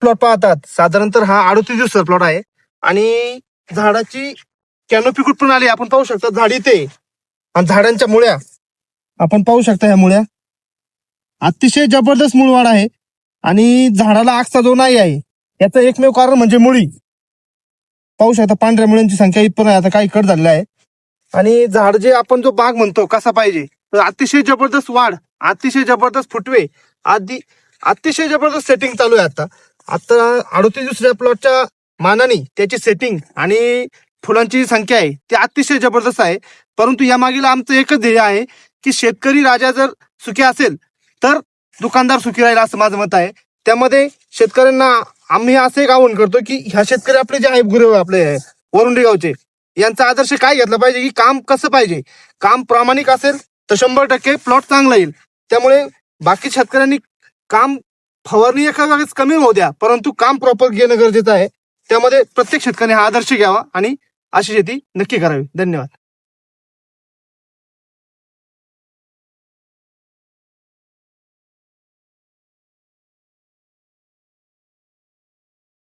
Plot पाहतात साधारणतः हा 38 दिवसाचा प्लॉट आहे आणि झाडाची कॅनोपी कुठून आली आपण पाहू शकता. झाड इथे आणि झाडांच्या मुळ्या आपण पाहू शकता. ह्या मुळ्या अतिशय जबरदस्त मुळवाढ आहे आणि झाडाला आकसा जो नाही आहे याचं एकमेव कारण म्हणजे मुळी. पाहू शकता पांढऱ्या मुळ्यांची संख्या इथपर्यंत आहे, आता काही कट झालेला आहे. आणि झाड जे आपण जो बाग म्हणतो कसा पाहिजे तर अतिशय जबरदस्त वाढ, अतिशय जबरदस्त फुटवे, अतिशय जबरदस्त सेटिंग चालू आहे. आता 38 दिवसाच्या प्लॉटच्या मानाने त्याची सेटिंग आणि फुलांची संख्या आहे ती अतिशय जबरदस्त आहे. परंतु या मागील आमचं एकच ध्येय आहे की शेतकरी राजा जर सुखी असेल तर दुकानदार सुखी राहील असं माझं मत आहे. त्यामध्ये शेतकऱ्यांना आम्ही असं एक आवाहन करतो की ह्या शेतकरी आपले जे आहे गुरु आपले वरुंडी गावचे यांचा आदर्श काय घेतला पाहिजे की काम कसं पाहिजे. काम प्रामाणिक असेल तर 100% प्लॉट चांगला येईल. त्यामुळे बाकी शेतकऱ्यांनी काम फवारणी एका वेळेस कमी होऊ द्या परंतु काम प्रॉपर घेणं गरजेचं आहे. त्यामध्ये प्रत्येक शेतकऱ्याने हा आदर्श घ्यावा आणि अशी शेती नक्की करावी. धन्यवाद.